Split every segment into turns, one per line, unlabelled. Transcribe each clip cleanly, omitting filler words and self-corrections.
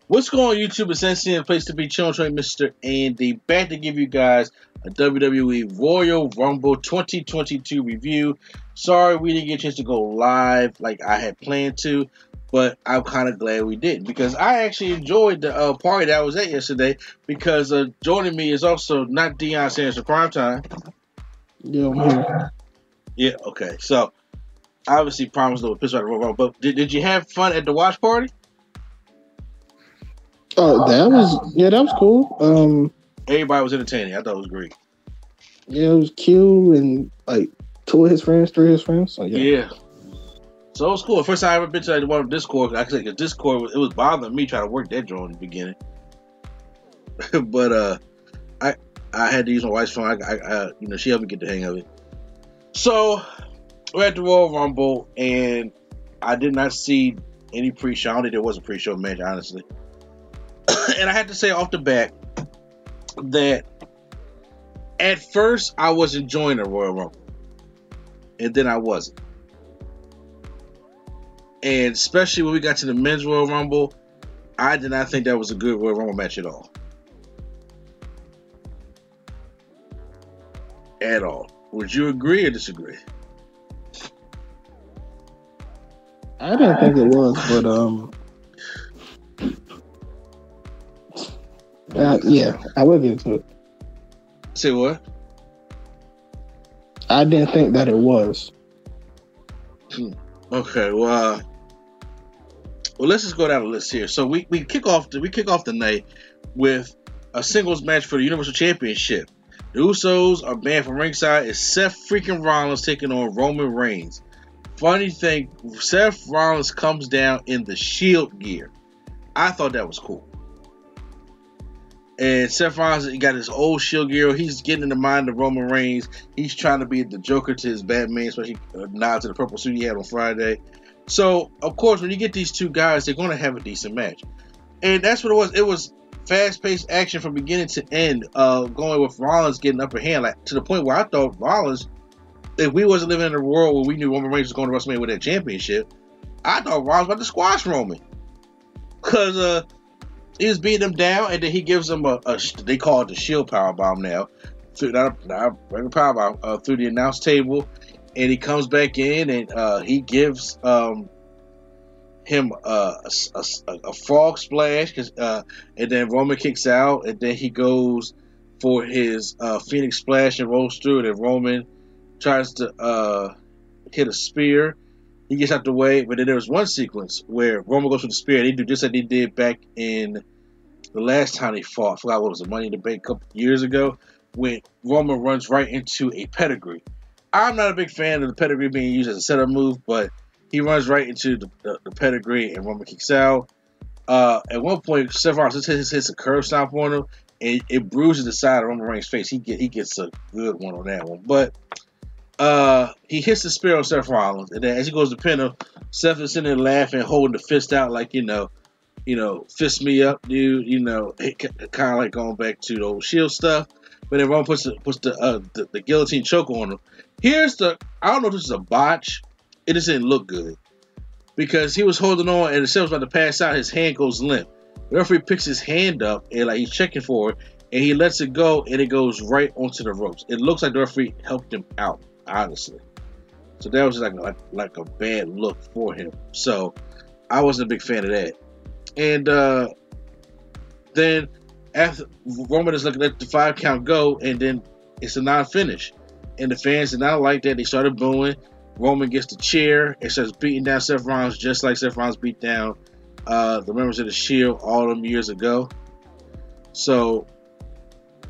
What's going on, YouTube? It's NC, a place to be, chilling, Mr. Andy, back to give you guys a WWE Royal Rumble 2022 review. Sorry we didn't get a chance to go live like I had planned to, but I'm kind of glad we didn't, because I actually enjoyed the party that I was at yesterday, because joining me is also not Deion Sanders for Primetime.
Yeah, I'm here.
Yeah, okay. So, obviously, Prime was a little pissed about the Royal Rumble, but did you have fun at the watch party?
That was cool.
Everybody was entertaining. I thought it was great.
Yeah, it was Q and like three of his friends. So
yeah. So it was cool. First time I ever been to one of Discord. Actually, because Discord it was bothering me trying to work that joint in the beginning. But I had to use my wife's phone. She helped me get the hang of it. So we're at the Royal Rumble, and I did not see any pre-show. I don't think there was a pre-show match, honestly. And I had to say off the bat that at first I was enjoying the Royal Rumble, and then I wasn't. And especially when we got to the men's Royal Rumble, I did not think that was a good Royal Rumble match at all. At all. Would you agree or disagree?
I didn't think it was, but yeah, I will get into it.
Say what?
I didn't think that it was.
Okay, well, let's just go down the list here. So we kick off the night with a singles match for the Universal Championship. The Usos are banned from ringside. It's Seth freaking Rollins taking on Roman Reigns. Funny thing, Seth Rollins comes down in the Shield gear. I thought that was cool. And Seth Rollins, he got his old Shield gear. He's getting in the mind of Roman Reigns. He's trying to be the Joker to his Batman, especially nod to the purple suit he had on Friday. So, of course, when you get these two guys, they're going to have a decent match. And that's what it was. It was fast-paced action from beginning to end, going with Rollins getting upper hand, like to the point where I thought Rollins, if we wasn't living in a world where we knew Roman Reigns was going to WrestleMania with that championship, I thought Rollins was about to squash Roman. Because he was beating him down, and then he gives him they call it the Shield Powerbomb now, not a regular powerbomb, through the announce table, and he comes back in, and he gives him a frog splash, and then Roman kicks out, and then he goes for his Phoenix splash and rolls through it, and Roman tries to hit a spear. He gets out the way, but then there was one sequence where Roman goes for the spear. They do just like they did back in the last time they fought. I forgot what was it, Money in the Bank a couple years ago, when Roman runs right into a pedigree. I'm not a big fan of the pedigree being used as a setup move, but he runs right into the pedigree, and Roman kicks out. At one point, Seth Rollins hits a curve stomp on him, and it bruises the side of Roman Reigns' face. He gets a good one on that one, but he hits the spear on Seth Rollins, and then as he goes to pin him, Seth is sitting there laughing, holding the fist out like, fist me up, dude. Kind of like going back to the old Shield stuff. But then Roman puts the guillotine choke on him. I don't know if this is a botch. It just didn't look good, because he was holding on, and Seth was about to pass out. His hand goes limp. The referee picks his hand up, and like he's checking for it, and he lets it go, and it goes right onto the ropes. It looks like the referee helped him out, honestly. So that was like a bad look for him. So I wasn't a big fan of that. And then after Roman is looking at the 5 count go, and then it's a non-finish. And the fans did not like that. They started booing. Roman gets the chair and starts beating down Seth Rollins, just like Seth Rollins beat down the members of the Shield all them years ago. So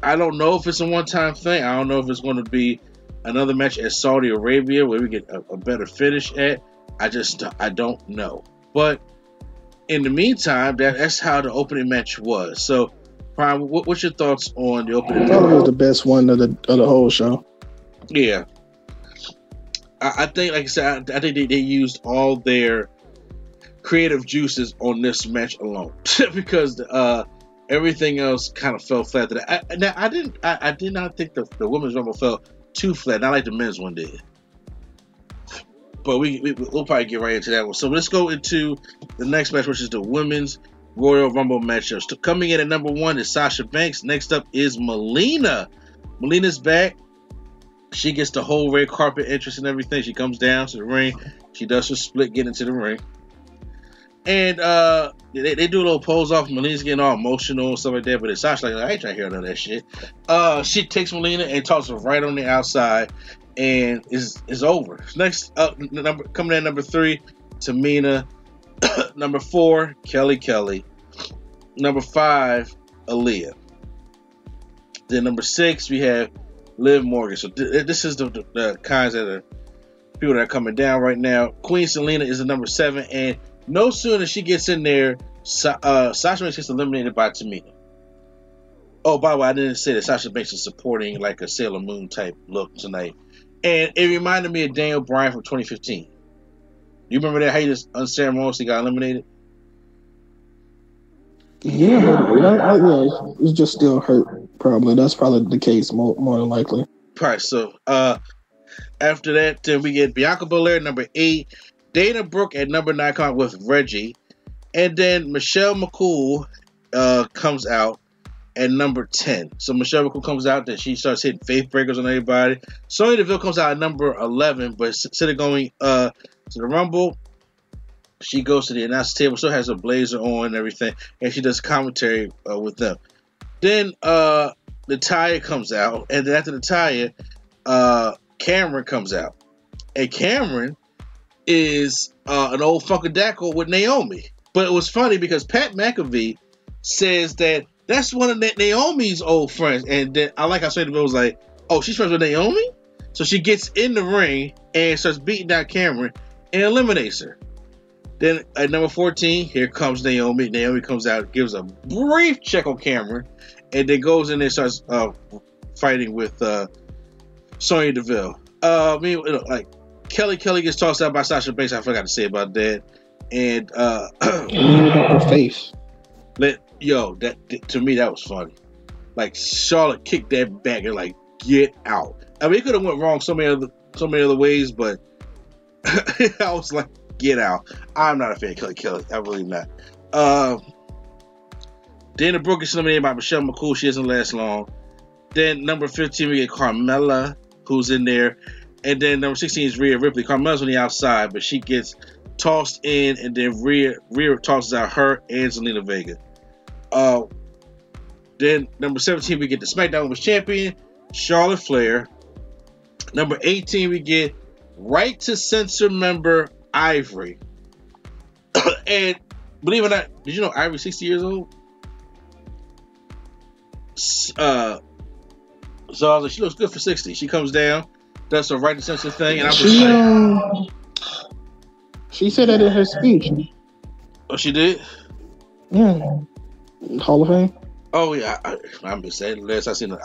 I don't know if it's a one-time thing. I don't know if it's going to be another match at Saudi Arabia where we get a better finish at. I don't know. But in the meantime, that's how the opening match was. So, Prime, what's your thoughts on the opening match?
I thought it was the best one of the whole show.
Yeah. I think, like I said, I think they used all their creative juices on this match alone, because everything else kind of fell flat. I did not think the women's rumble fell too flat, not like the men's one did. but we'll probably get right into that one. So let's go into the next match, which is the Women's Royal Rumble matchup. So coming in at number 1 is Sasha Banks. Next up is Melina. Melina's back. She gets the whole red carpet entrance and everything. She comes down to the ring. She does her split, get into the ring. And they do a little pose off. Melina's getting all emotional and stuff like that. But it's Sasha like, I ain't trying to hear none of that shit. She takes Melina and tosses her right on the outside. And is over. Next up, coming in at number 3, Tamina. Number 4, Kelly. Number 5, Aaliyah. Then number 6, we have Liv Morgan. So this is the kinds of the people that are coming down right now. Queen Selena is the number 7, and no sooner she gets in there, Sasha Banks gets eliminated by Tamina. Oh, by the way, I didn't say that Sasha Banks is supporting like a Sailor Moon type look tonight. And it reminded me of Daniel Bryan from 2015. You remember that? How he just unceremoniously got eliminated?
Yeah, but it's just still hurt. Probably that's probably the case more than likely.
Right. So after that, then we get Bianca Belair number 8, Dana Brooke at number 9 with Reggie, and then Michelle McCool comes out at number 10. So Michelle McCool comes out, then she starts hitting faith breakers on everybody. Sonya Deville comes out at number 11, but instead of going to the Rumble, she goes to the announce table, still has a blazer on and everything, and she does commentary with them. Then Natalya comes out, and then after Natalya, Cameron comes out. And Cameron is an old Funkadactyl with Naomi. But it was funny because Pat McAfee says that that's one of Naomi's old friends. And then I like how Sonya Deville was like, oh, she's friends with Naomi? So she gets in the ring and starts beating down Cameron and eliminates her. Then at number 14, here comes Naomi. Naomi comes out, gives a brief check on Cameron, and then goes in there and starts fighting with Sonya Deville. Like Kelly gets tossed out by Sasha Banks. I forgot to say about that. And
her face.
To me that was funny. Like Charlotte kicked that back and like, get out. I mean, it could have went wrong so many other ways, but I was like, get out. I'm not a fan of Kelly. I'm really not. Dana Brooke is eliminated by Michelle McCool. She doesn't last long. Then number 15, we get Carmella, who's in there. And then number 16 is Rhea Ripley. Carmella's on the outside, but she gets tossed in, and then Rhea tosses out her and Zelina Vega. Then number 17, we get the SmackDown Women's Champion, Charlotte Flair. Number 18, we get Right to Censor member Ivory. And believe it or not, did you know Ivory's 60 years old? So I was like, she looks good for 60. She comes down, does her Right to Censor thing, and I was
she said that in her speech.
Oh, she did?
Yeah. Hall of Fame?
Oh, yeah. I'm just saying, last I seen the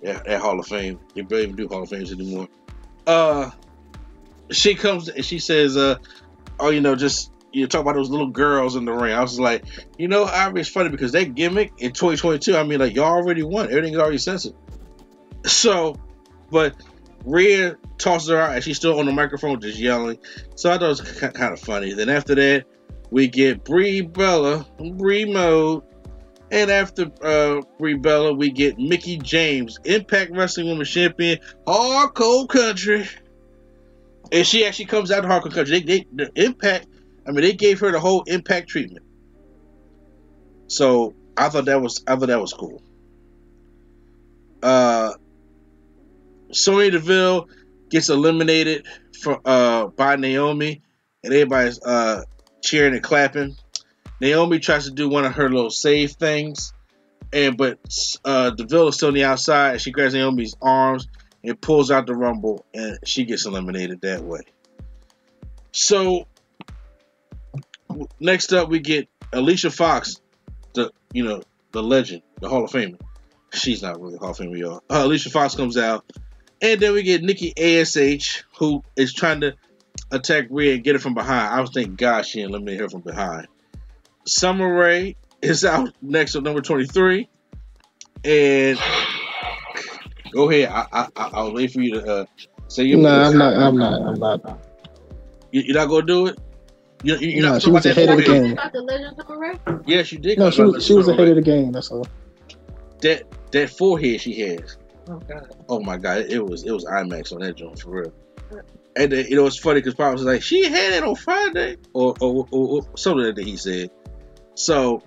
at Hall of Fame. They barely even do Hall of Fames anymore. She comes and she says, just talk about those little girls in the ring. I was like, Ivory is funny because that gimmick in 2022, I mean, like, y'all already won. Everything's already censored. So, but Rhea tosses her out and she's still on the microphone just yelling. So I thought it was kind of funny. Then after that, we get Brie Bella, Brie Mode. And after Brie Bella, we get Mickie James, Impact Wrestling Women's Champion, Hardcore Country. And she actually comes out to Hardcore Country. The Impact, they gave her the whole Impact treatment. So I thought that was cool. Sonya Deville gets eliminated by Naomi, and everybody's cheering and clapping. Naomi tries to do one of her little save things, but Deville is still on the outside, and she grabs Naomi's arms and pulls out the Rumble, and she gets eliminated that way. So next up, we get Alicia Fox, the legend, the Hall of Famer. She's not really a Hall of Famer, y'all. Alicia Fox comes out, and then we get Nikki ASH, who is trying to attack Rhea and get her from behind. I was thinking, God, she eliminated her from behind. Summer Rae is out next at number 23, and go ahead. I'll wait for you to say your.
No, I'm not.
You're not gonna do it. You're
No,
not
she was ahead of the game.
About the Legends of Array?
Yes, you did.
No, she was ahead of the game. That's all.
That forehead she has.
Oh God.
Oh my God, it was IMAX on that joint for real. And it's funny because Pop was like, she had it on Friday or something that he said. So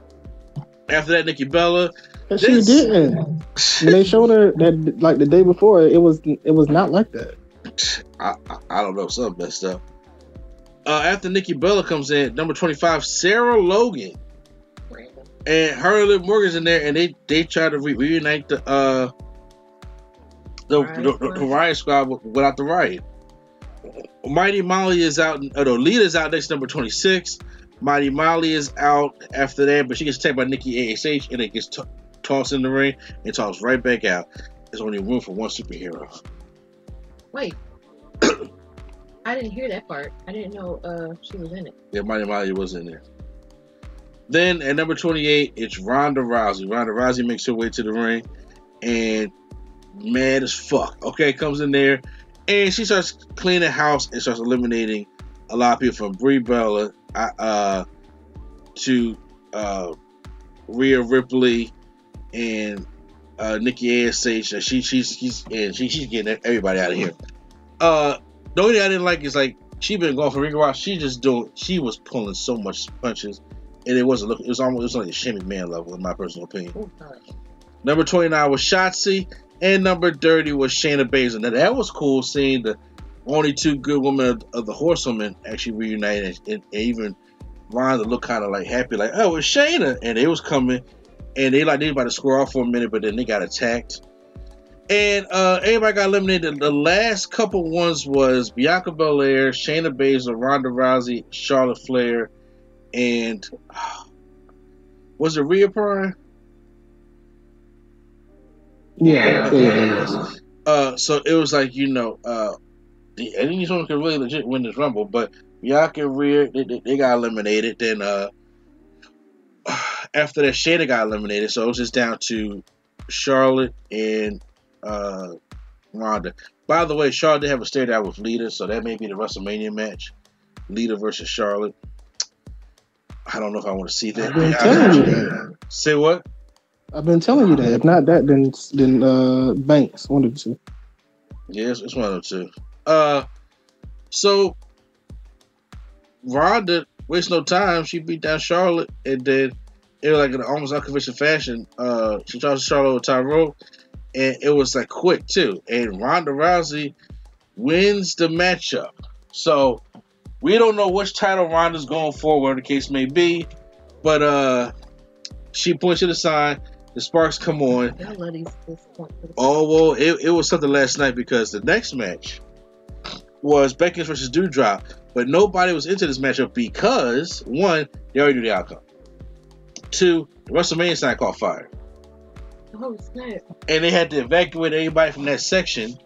after that, Nikki Bella.
But she didn't. When they showed her that like the day before, it was not like that.
I don't know, something messed up. After Nikki Bella comes in, number 25, Sarah Logan. And her and Liv Morgan's in there, and they try to reunite the Riot Squad without the Riot. Mighty Molly is out. Lita's out next, number 26. Mighty Molly is out after that, but she gets attacked by Nikki ASH, and it gets tossed in the ring and tossed right back out. There's only room for one superhero.
Wait. I didn't hear that part. I didn't know she was in it.
Yeah, Mighty Molly was in there. Then at number 28, it's Ronda Rousey. Ronda Rousey makes her way to the ring and mad as fuck. Okay, comes in there and she starts cleaning house and starts eliminating a lot of people from Brie Bella to Rhea Ripley and Nikki ASH. She's getting everybody out of here. The only thing I didn't like is like she been going for Ring of Rock. She was pulling so much punches, and it was like a Shane McMahon level in my personal opinion.
Oh,
number 29 was Shotzi, and number 30 was Shayna Baszler. Now that was cool seeing the only two good women of the Horsewomen actually reunited, and even Ronda looked kind of like happy, like, oh, it's Shayna, and it was coming, and they about to square off for a minute, but then they got attacked. And everybody got eliminated. The last couple ones was Bianca Belair, Shayna Baszler, Ronda Rousey, Charlotte Flair, and was it Rhea Ripley?
Yeah.
So it was like, I think these women could really legit win this Rumble, but Bianca and Rhea, they got eliminated. Then after that, Shayna got eliminated, so it was just down to Charlotte and Ronda. By the way, Charlotte did have a stare down with Lita, so that may be the WrestleMania match. Lita versus Charlotte. I don't know if I want to see that.
I've been telling you that.
Say what?
I've been telling you that. If not that, then Banks, one of the two.
Yeah, it's one of the two. So Ronda wastes no time. She beat down Charlotte, and then it was like in an almost unconventional fashion. She charged Charlotte with Tyrone, and it was like quick too. And Ronda Rousey wins the matchup. So we don't know which title Ronda's going for, whatever the case may be. But she points to the sign. The sparks come on. Oh, well, it was something last night because the next match was Becky versus Doudrop. But nobody was into this matchup because, one, they already knew the outcome. Two, the WrestleMania sign caught fire.
Oh, snap. And
they had to evacuate everybody from that section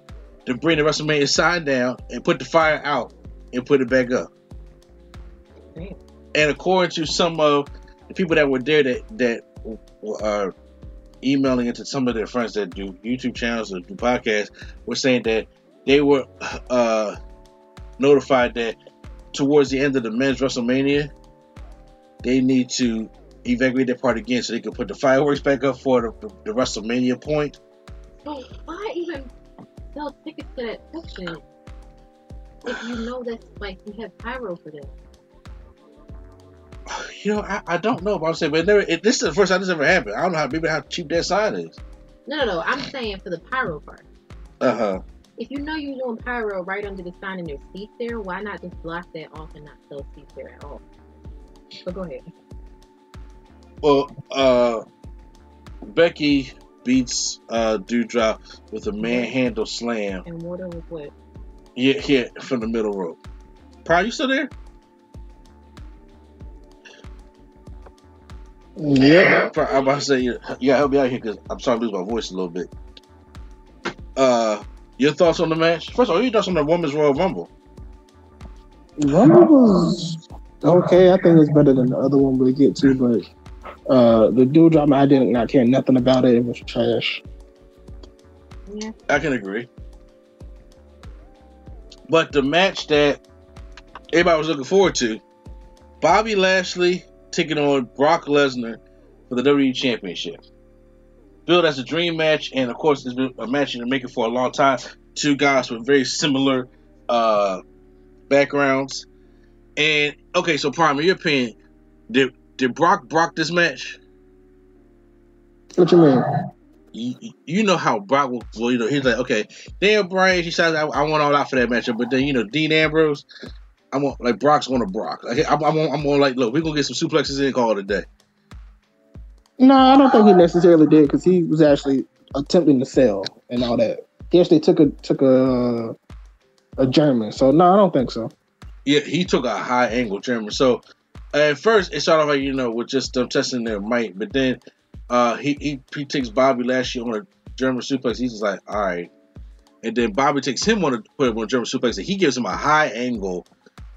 to bring the WrestleMania sign down and put the fire out and put it back up.
Damn.
And according to some of the people that were there that are emailing into some of their friends that do YouTube channels or do podcasts, were saying that they were notified that towards the end of the men's WrestleMania, they need to evacuate that part again so they can put the fireworks back up for the WrestleMania point.
So why even sell tickets to that section if you know that's like you have pyro for this?
I don't know about saying, but this is the first time this ever happened. I don't know how cheap that sign is.
No. I'm saying for the pyro part. If you know you're doing pyro right under the sign and there's seats there, why not just block that off and not sell seats there at all? But go ahead.
Well, Becky beats Doudrop with a manhandle slam.
And water was what?
Yeah, from the middle rope. Pryor, you still there?
Yeah.
I'm about to say, you gotta help me out here because I'm starting to lose my voice a little bit. Your thoughts on the match? First of all, your thoughts on the Women's Royal Rumble?
Rumble was okay. I think it's better than the other one we get to, but the Doudrop, I did not care nothing about it. It was trash.
Yeah.
I can agree. But the match that everybody was looking forward to. Bobby Lashley taking on Brock Lesnar for the WWE Championship. Billed as a dream match, and of course, it's been a match in the making for a long time. Two guys with very similar backgrounds. And okay, so Prime, in your opinion, did Brock this match?
What you mean?
You know how Brock will, you know, he's like, okay, damn, Brian, she says I want all out for that matchup, but then, you know, Dean Ambrose, I want, like, Brock's going to Brock. Like, I'm going to, like, look, we're going to get some suplexes in and call it a day.
No, I don't think he necessarily did, because he was actually attempting to sell and all that. He actually took a German, so no, I don't think so.
Yeah, he took a high angle German. So at first it started off like, you know, with just them testing their might, but then he takes Bobby Lashley on a German suplex. He's just like, all right, and then Bobby takes him on to put him on a German suplex, and he gives him a high angle.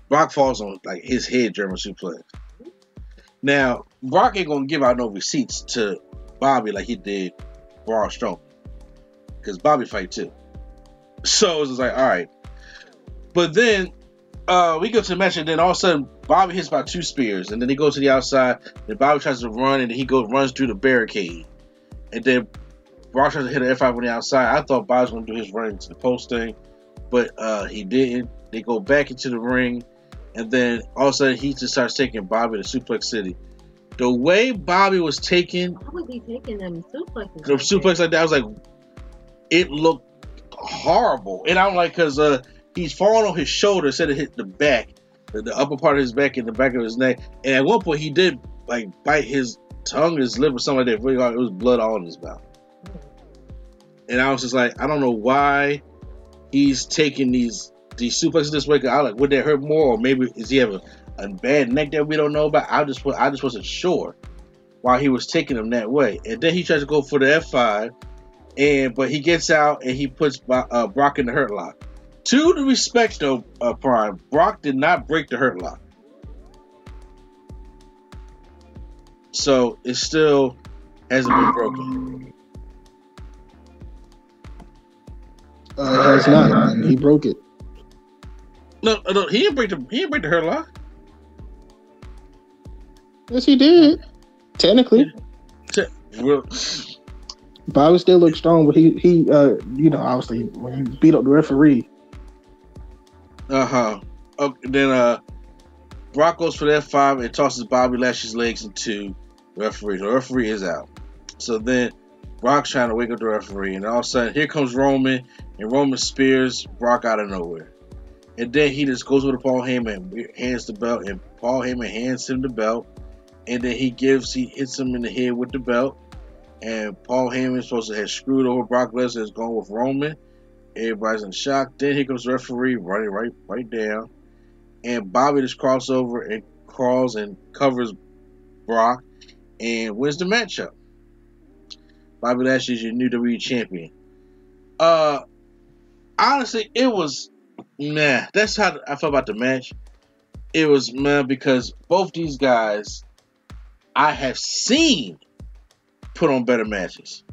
Brock falls on like his head German suplex. Now Brock ain't gonna give out no receipts to Bobby like he did Braun Strowman, because Bobby fight too. So it's just like, all right, but then we go to the match, and then all of a sudden Bobby hits about 2 spears, and then he goes to the outside, then Bobby tries to run, and then he runs through the barricade, and then Brock tries to hit an F5 on the outside. I thought Bobby was going to do his run into the post thing, but he didn't. They go back into the ring, and then all of a sudden he just starts taking Bobby to Suplex City. The way Bobby was taking...
Why was he taking them suplexes?
The suplex like that, I was like, it looked horrible. And I'm like, because he's falling on his shoulder instead of hitting the back, the upper part of his back and the back of his neck. And at one point he did like bite his tongue, his lip, or something like that. Really hard. It was blood all in his mouth. And I was just like, I don't know why he's taking these suplexes this way. I like, would that hurt more, or maybe is he have a bad neck that we don't know about? I just wasn't sure why he was taking them that way. And then he tries to go for the F5, but he gets out and he puts Brock in the hurt lock. To the respect though, Prime, Brock did not break the hurt lock, so it still hasn't been broken.
It has not, and he broke it.
No, he didn't break the hurt lock.
Yes, he did. Technically, Bobby still looked strong, but he you know, obviously when you beat up the referee.
Okay, then Brock goes for the F5 and tosses Bobby Lashley's legs into the referee. The referee is out. So then Brock's trying to wake up the referee, and all of a sudden here comes Roman, and Roman spears Brock out of nowhere. And then he just goes with Paul Heyman, hands the belt, and Paul Heyman hands him the belt. And then he hits him in the head with the belt. And Paul Heyman is supposed to have screwed over Brock Lesnar, is going with Roman. Everybody's in shock. Then here comes the referee running right down. And Bobby just crosses over and crawls and covers Brock and wins the matchup. Bobby Lashley is your new WWE champion. Honestly, it was meh. That's how I felt about the match. It was meh because both these guys I have seen put on better matches.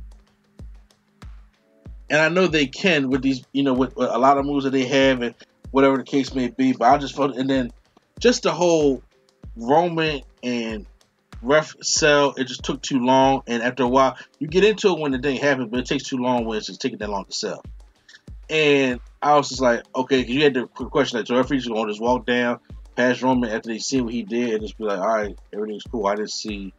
And I know they can with these, you know, with a lot of moves that they have and whatever the case may be. But I just felt, and then just the whole Roman and ref sell, it just took too long. And after a while, you get into it when the thing happens, but it takes too long when it's just taking that long to sell. And I was just like, okay, because you had the question that the referee's going to just walk down past Roman after they see what he did and just be like, all right, everything's cool. I didn't see,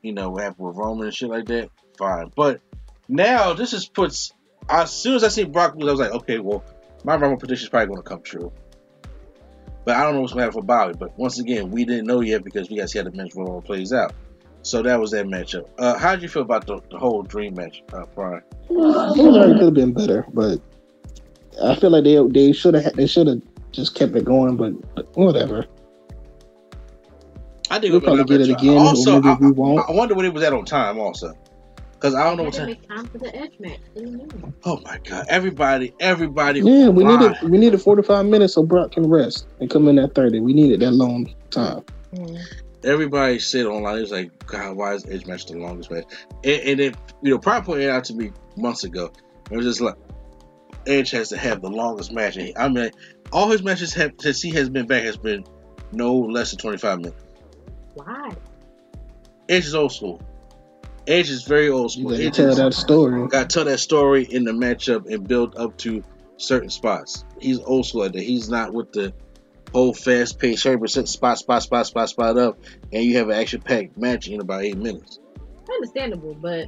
you know, what happened with Roman and shit like that. Fine. But now this just puts, as soon as I see Brock lose, I was like, okay, well, my Roman prediction is probably going to come true. But I don't know what's going to happen for Bobby. But once again, we didn't know yet because we got to see how the match Roman plays out. So that was that matchup. How did you feel about the whole dream match, Brian?
I think it could have been better, but I feel like they should have just kept it going, but whatever.
I think
we'll probably get it again.
Also,
or maybe we won't.
I wonder what it was at on time. Also, because I don't know what time.
Make time for the Edge match.
Oh my God! Everybody.
Yeah, we needed 45 minutes so Brock can rest and come in at 30. We needed that long time.
Everybody said online, it was like, God, why is Edge match the longest match? And then, you know, Prime pointed out to me months ago. It was just like, Edge has to have the longest match. I mean, all his matches since he has been back has been no less than 25 minutes.
Why?
Edge is old school. Edge is very old school.
You gotta tell that story.
Got to tell that story in the matchup and build up to certain spots. He's old school like that. He's not with the whole fast paced 30% spot up, and you have an action packed match in about 8 minutes.
Understandable, but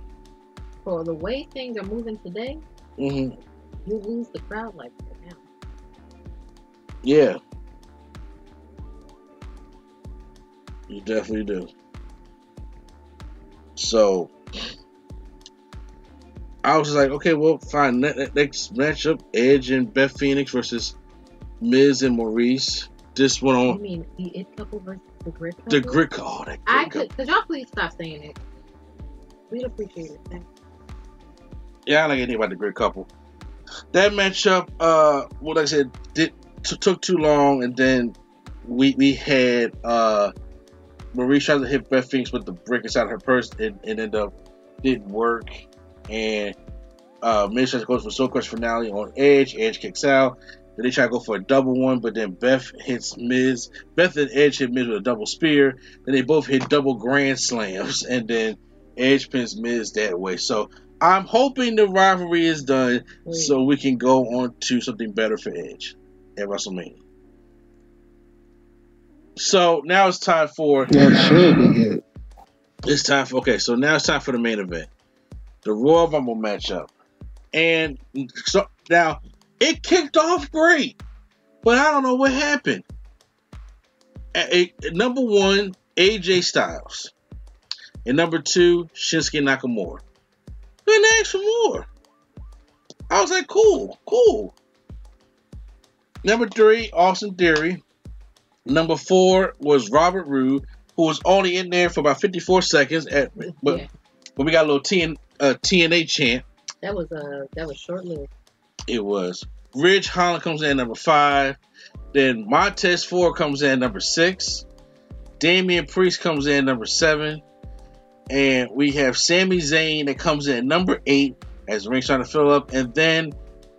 for the way things are moving today, you lose the crowd like that now.
Yeah, you definitely do. So I was just like, okay, well, fine. Next matchup, Edge and Beth Phoenix versus Miz and Maurice. This one on.
You mean the It Couple versus the Grit Couple?
The Grit Couple. Oh,
I could. Could y'all please stop saying it? We'd appreciate it. Thanks.
Yeah, I don't like anything about the Grit Couple. That matchup, like I said, took too long, and then we had Maurice tried to hit Beth Phoenix with the brick inside her purse, and ended up didn't work. And Miz tries to go for a Soul Crush finale on Edge. Edge kicks out. Then they try to go for a double one, but then Beth hits Miz. Beth and Edge hit Miz with a double spear. Then they both hit double grand slams, and then Edge pins Miz that way. So I'm hoping the rivalry is done so we can go on to something better for Edge at WrestleMania. So now it's time for.
Yeah, it should be good.
It's time for so now it's time for the main event, the Royal Rumble matchup, and so now it kicked off great, but I don't know what happened. Number one, AJ Styles, and number two, Shinsuke Nakamura. Couldn't ask for more. I was like, cool. Number three, Austin Theory. Number four was Robert Roode, who was only in there for about 54 seconds. But we got a little TNA chant.
That was short-lived.
It was. Ridge Holland comes in at number 5. Then Montez Ford comes in at number 6. Damian Priest comes in at number 7. And we have Sami Zayn that comes in at number 8 as the ring's trying to fill up. And then,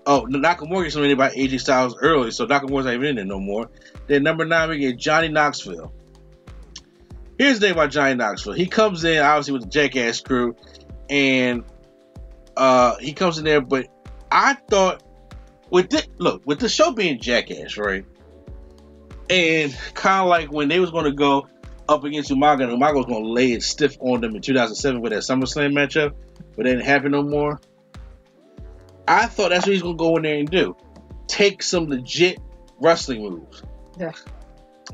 Nakamura gets eliminated by AJ Styles early, so Nakamura's not even in there no more. Then number 9, we get Johnny Knoxville. Here's the thing about Johnny Knoxville. He comes in, obviously, with the Jackass crew. And he comes in there, but I thought, with the show being Jackass, right? And kind of like when they was going to go up against Umaga, and Umaga was going to lay it stiff on them in 2007 with that SummerSlam matchup, but it didn't happen no more. I thought that's what he's going to go in there and do. Take some legit wrestling moves.
Yeah.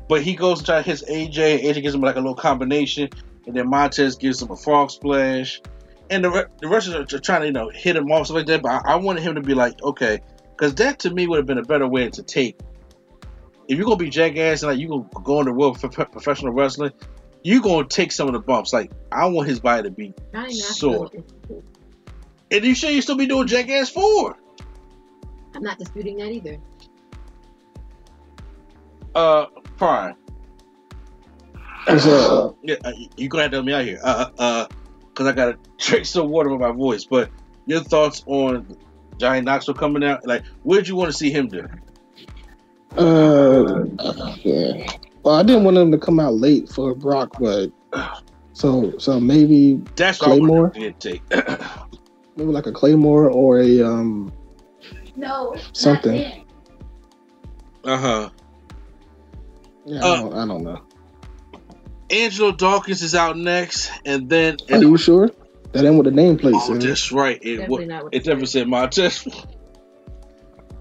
But he goes and tries to hit AJ. AJ gives him like a little combination. And then Montez gives him a frog splash. And the wrestlers are trying to, hit him off, stuff like that. But I wanted him to be like, okay. Because that to me would have been a better way to take. If you're going to be Jackass and you're going to go in the world for professional wrestling, you're going to take some of the bumps. Like, I want his body to be sore. And you sure you still be doing Jackass 4?
I'm not disputing that either.
Fine. Yeah, you're gonna have to help me out here. Because I gotta drink some water with my voice. But your thoughts on Johnny Knoxville coming out? Like, what did you want to see him do?
Yeah. Well, I didn't want him to come out late for Brock, but so maybe
that's
Claymore.
Take.
Maybe like a Claymore or a something. Yeah, I don't know.
Angelo Dawkins is out next, and then.
Are you sure? That ain't what the nameplate said.
Oh, that's right. It never said Montez.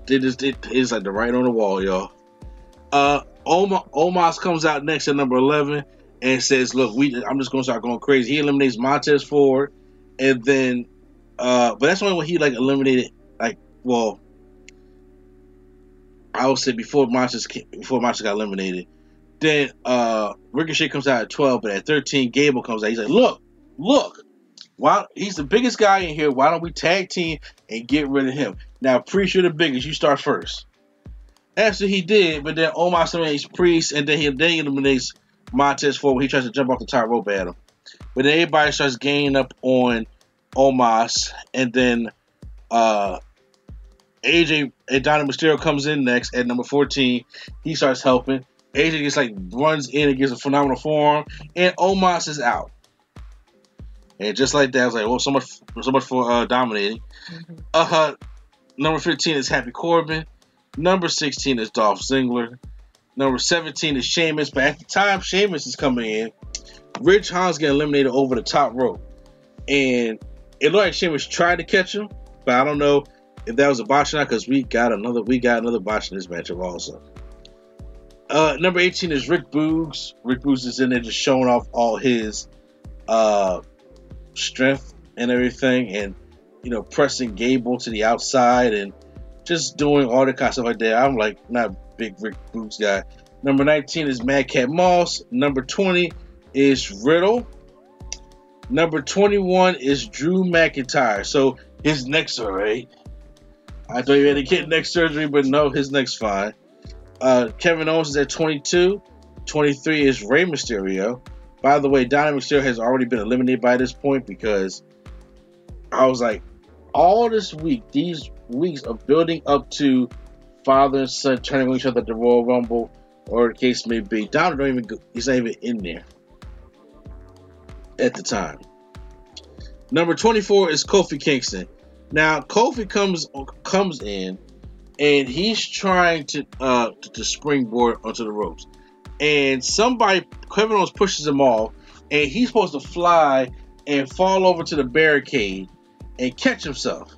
It's like the right on the wall, y'all. Omos comes out next at number 11 and says, "Look, I'm just gonna start going crazy." He eliminates Montez Ford, and then, but that's only when he eliminated. I would say before Montez got eliminated. Then Ricochet comes out at 12, but at 13, Gable comes out. He's like, look. Why he's the biggest guy in here? Why don't we tag team and get rid of him? Now, Priest, you're the biggest. You start first. After he did, but then Omos eliminates Priest, and then he eliminates Montez Ford when he tries to jump off the top rope at him. But then everybody starts gaining up on Omos, and then AJ and Dominic Mysterio comes in next at number 14. He starts helping. AJ just like runs in and gives a phenomenal forearm, and Omos is out. And just like that, I was like, well, so much for dominating. Mm-hmm. Number 15 is Happy Corbin. Number 16 is Dolph Ziggler. Number 17 is Sheamus. But at the time Sheamus is coming in, Rich Holland's getting eliminated over the top rope. And it looked like Sheamus tried to catch him, but I don't know if that was a botch or not, because we got another botch in this matchup also. Number 18 is Rick Boogs. Rick Boogs is in there just showing off all his strength and everything, and pressing Gable to the outside and just doing all the kind of stuff like that. I'm like not a big Rick Boogs guy. Number 19 is Madcap Moss. Number 20 is Riddle. Number 21 is Drew McIntyre. So his neck's alright. I thought he had to get neck surgery, but no, his neck's fine. Kevin Owens is at 22. 23 is Rey Mysterio. By the way, Dominic Mysterio has already been eliminated by this point, because I was like, all this week, these weeks of building up to father and son turning on each other at the Royal Rumble, or the case may be, Dominic he's not even in there at the time. Number 24 is Kofi Kingston. Now, Kofi comes in, and he's trying to springboard onto the ropes. And Kevin Owens pushes him off, and he's supposed to fly and fall over to the barricade and catch himself.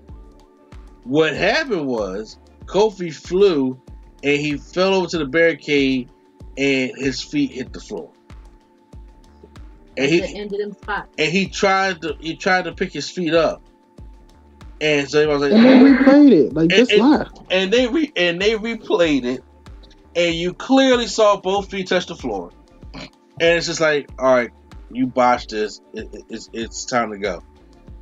What happened was, Kofi flew, and he fell over to the barricade, and his feet hit the floor. And he tried to pick his feet up. And so he was like,
and they replayed it, like just live.
And they replayed it, and you clearly saw both feet touch the floor. And it's just like, all right, you botched this. It's time to go.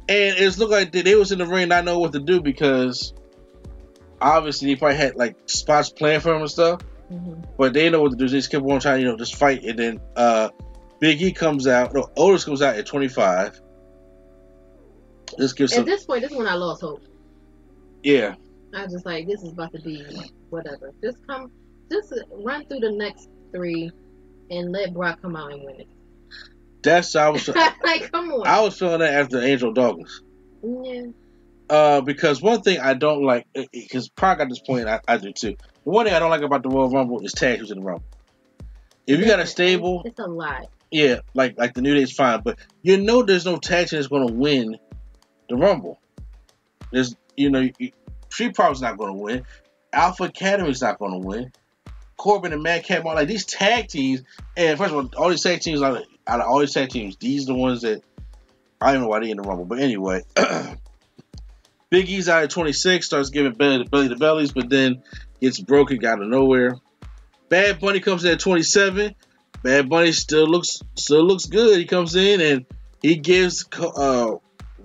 And it's looked like they was in the ring not knowing what to do, because obviously they probably had like spots planned for him and stuff. Mm-hmm. But they didn't know what to do. They just kept on trying, just fight. And then Big E comes out. No, Otis comes out at 25.
At this point, this is when I lost hope.
Yeah.
I was just like, this is about to be whatever. Just run through the next 3 and let Brock come out and win it.
That's how I was
like, come on.
I was feeling that after Angel Douglas.
Yeah.
Because one thing I don't like, because Brock at this point, I do too. The one thing I don't like about the Royal Rumble is tag teams in the Rumble. If you got a stable,
it's a lot.
Yeah, like the New Day's fine, but there's no tag team that's going to win the Rumble. There's, Street Profits not going to win. Alpha Academy's not going to win. Corbin and Madcap are like these tag teams. And first of all these tag teams, out of all these tag teams, these are the ones that I don't know why they're in the Rumble. But anyway, Big E's out at 26, starts giving belly to bellies, but then gets broken out of nowhere. Bad Bunny comes in at 27. Bad Bunny still looks good. He comes in and he gives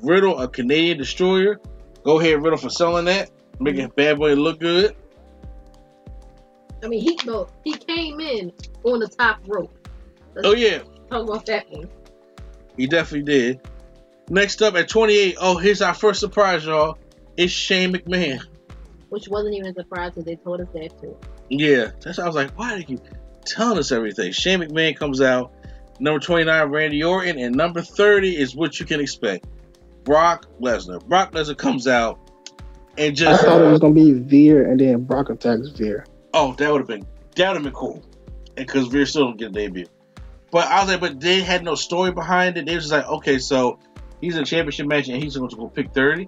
Riddle a Canadian Destroyer. Go ahead, Riddle, for selling that, making Bad Bunny look good.
I mean, he came in on the top rope.
Oh yeah,
talk about that one.
He definitely did. Next up at 28. Oh, here's our first surprise, y'all. It's Shane McMahon.
Which wasn't even a surprise because they told us that too.
Yeah, that's why I was like, why did you telling us everything? Shane McMahon comes out. Number 29, Randy Orton, and number 30 is what you can expect, Brock Lesnar. Brock Lesnar comes out and just.
I thought it was gonna be Veer, and then Brock attacks Veer.
Oh, that would have been cool, and because Veer still don't get a debut. But I was like, but they had no story behind it. They were just like, okay, so he's in a championship match and he's going to go pick 30.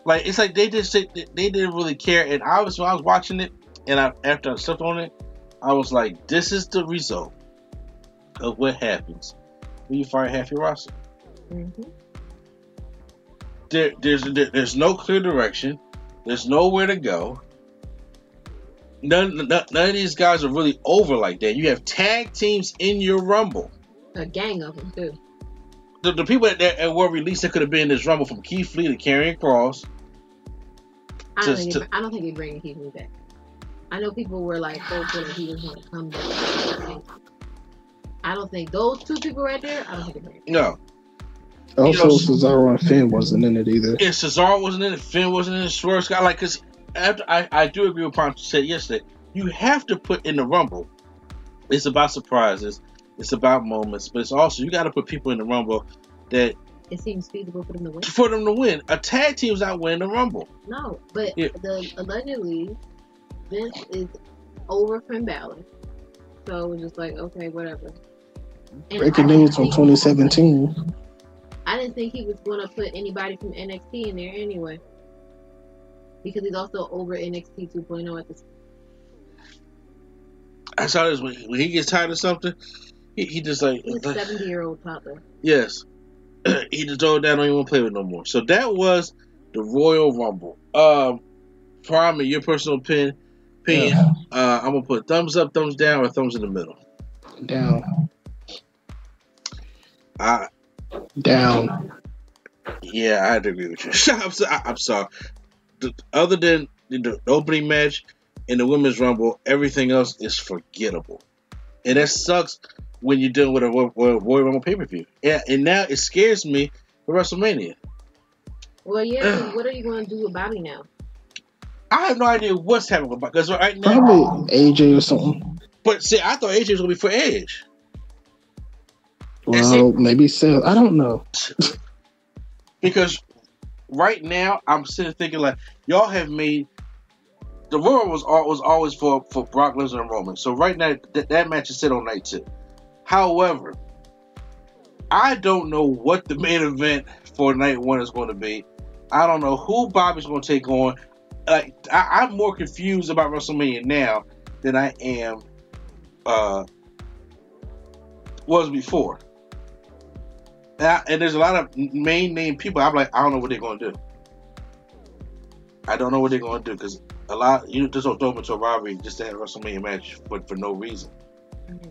Like, it's like they didn't really care. And obviously, when I was watching it, and after I stepped on it, I was like, this is the result of what happens when you fire half your roster.
Mm-hmm.
There's no clear direction. There's nowhere to go. None of these guys are really over like that. You have tag teams in your Rumble.
A gang of them, too.
The people that were released that could have been in this Rumble, from Keith Lee to Karrion Kross.
I don't think they're bringing Keith Lee back. I know people were like hopeful that he was going to come back. I don't think those two people right there, I don't think they're bringing back.
No.
Also, Cesaro and Finn wasn't in it either.
Yeah, Cesaro wasn't in it. Finn wasn't in it. Swerve Scott, like, because after I do agree with Poncho said yesterday, you have to put in the Rumble. It's about surprises. It's about moments, but it's also you got to put people in the Rumble that
it seems feasible for them to win.
For them to win, a tag team's not winning the Rumble.
No, but allegedly, Vince is over Finn Balor, so it's just like okay, whatever.
Breaking news from 2017.
I didn't think he was going to put anybody from NXT in there anyway, because he's also over NXT 2.0 at this.
I saw this when he gets tired of something, he just like
he's a 70-year-old toddler.
Yes, he just throw it down. Don't even want to play with it no more. So that was the Royal Rumble. Prime, your personal opinion. Yeah. I'm gonna put thumbs up, thumbs down, or thumbs in the middle.
Down. Down.
Yeah, I had to agree with you. I'm sorry. Other than the opening match and the Women's Rumble, everything else is forgettable. And that sucks when you're dealing with a Royal Rumble pay-per-view. Yeah, and now it scares me for WrestleMania.
Well, yeah, what are you going to do with Bobby now?
I have no idea what's happening with Bobby. Because right now...
Probably AJ or something.
But see, I thought AJ was going to be for Edge.
Well, maybe so. I don't know.
Because right now, I'm sitting thinking like, y'all have made... The Royal was always for Brock Lesnar and Roman. So right now, that match is set on night 2. However, I don't know what the main event for night 1 is going to be. I don't know who Bobby's going to take on. I'm more confused about WrestleMania now than I am was before. And there's a lot of main name people. I'm like, I don't know what they're going to do. I don't know what they're going to do because a lot you just don't throw them into a rivalry just to have a WrestleMania match for no reason. Mm-hmm.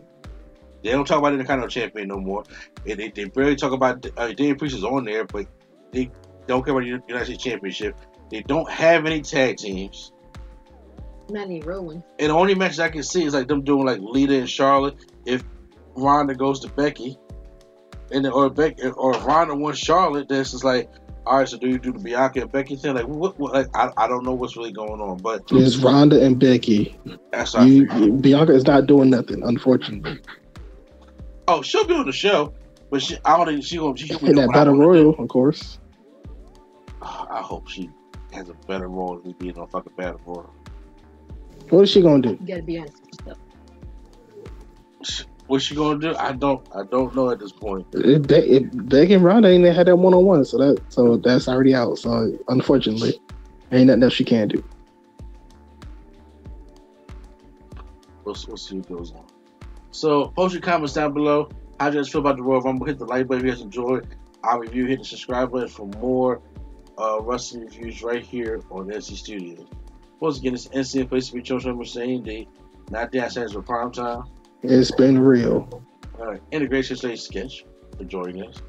They don't talk about the Intercontinental Champion no more. They barely talk about Damian Priest is on there, but they don't care about the United States Championship. They don't have any tag teams.
Not any real ones.
And the only matches I can see is like them doing like Lita and Charlotte. If Ronda goes to Becky, or if Ronda wants Charlotte, that's just like, all right. So do you do the Bianca and Becky thing? Like what like, I don't know what's really going on. But
it's Ronda and Becky.
That's
Bianca is not doing nothing, unfortunately.
Oh, she'll be on the show, but I don't think she'll be
in that Battle Royal, of course.
I hope she has a better role than being on fucking Battle Royal.
What is she gonna do?
You gotta be honest with yourself.
What's she gonna do? I don't know at this point.
If Becky and Ronda ain't had that 1-on-1, so that's already out. So unfortunately, ain't nothing else she can do.
We'll see what goes on. So post your comments down below. How do you guys feel about the Royal Rumble? Hit the like button if you guys enjoyed our review. Hit the subscribe button for more wrestling reviews right here on NC Studios. Once again, it's NC place to be chosen number saying date. Not that stands for prime time.
It's been real.
All right, Integration Stage Sketch for joining us.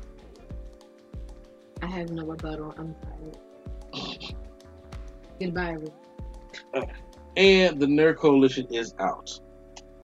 I have no rebuttal. I'm tired. Goodbye, everyone.
And the Nerd Coalition is out.